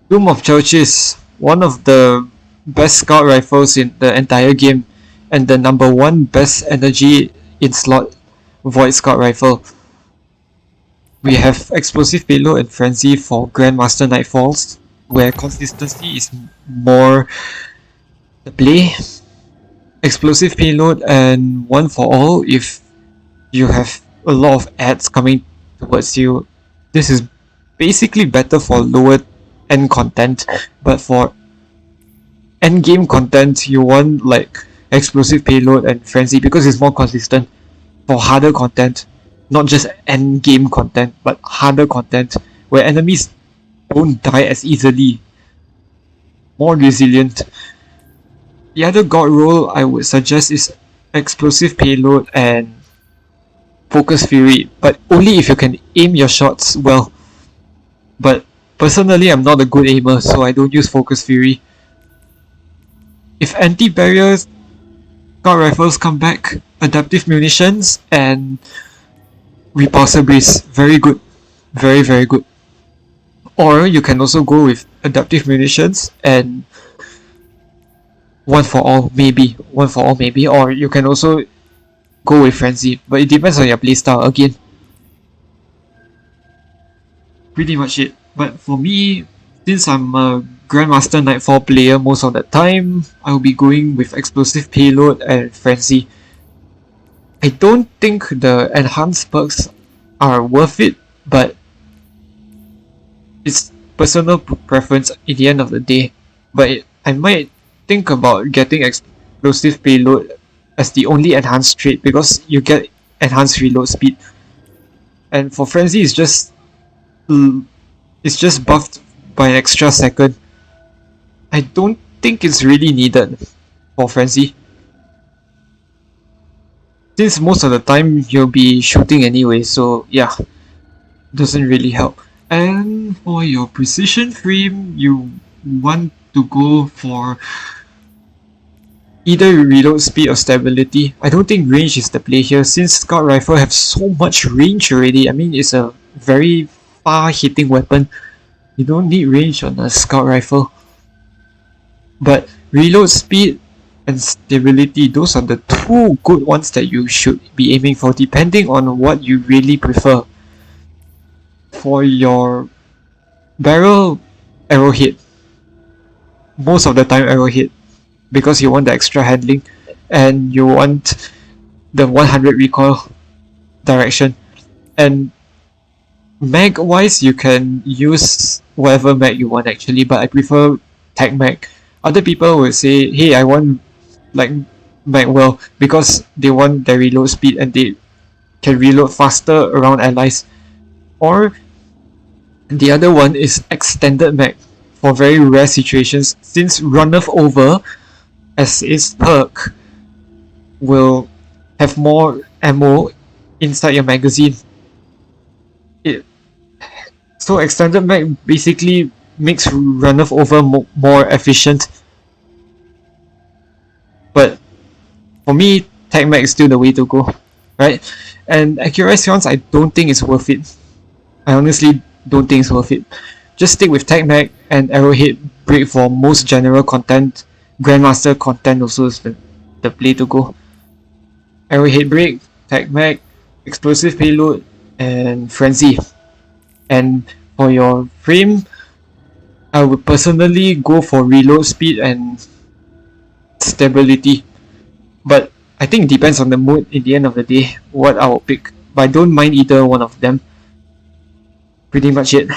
Doom of Chelchis, one of the best scout rifles in the entire game, and the number one best energy in slot void scout rifle. We have explosive payload and frenzy for Grandmaster Nightfalls, where consistency is more the play. Explosive payload and one for all if you have a lot of ads coming towards you. This is basically better for lower end content, but for end game content you want like explosive payload and frenzy because it's more consistent. For harder content, not just end game content but harder content where enemies don't die as easily, more resilient. The other god roll I would suggest is explosive payload and focus fury, but only if you can aim your shots well. But personally, I'm not a good aimer, so I don't use focus fury. If anti-barriers scout rifles come back, adaptive munitions and repulsor breeze, very good, very good. Or you can also go with adaptive munitions and one for all maybe, or you can also go with frenzy, but it depends on your playstyle again. Pretty much it. But for me, since I'm a Grandmaster Nightfall player most of the time, I'll be going with explosive payload and frenzy. I don't think the enhanced perks are worth it, but it's personal preference at the end of the day. But I might think about getting explosive payload as the only enhanced trait because you get enhanced reload speed. And for frenzy, it's just buffed by an extra second. I don't think it's really needed for frenzy, since most of the time you'll be shooting anyway, so yeah, doesn't really help. And for your precision frame, you want to go for either reload speed or stability. I don't think range is the play here, since scout rifle have so much range already. I mean, it's a very far hitting weapon. You don't need range on a scout rifle. But reload speed and stability, those are the two good ones that you should be aiming for, depending on what you really prefer. For your barrel, arrowhead. Most of the time arrowhead, because you want the extra handling and you want the 100 recoil direction. And mag wise, you can use whatever mag you want actually, but I prefer tag mag. Other people will say, hey, I want like Magwell because they want their reload speed and they can reload faster around allies. Or the other one is extended mag for very rare situations, since runoff over as its perk will have more ammo inside your magazine. So extended mag basically makes runoff over more efficient. But for me, tag mag is still the way to go, right? And accuracy rounds, I don't think it's worth it. I honestly don't think it's worth it. Just stick with tag mag and Arrowhead Brake for most general content. Grandmaster content also is the play to go. Arrowhead Brake, tag mag, explosive payload, and frenzy. And for your frame, I would personally go for reload speed and stability. But I think it depends on the mood in the end of the day what I will pick. But I don't mind either one of them. Pretty much it.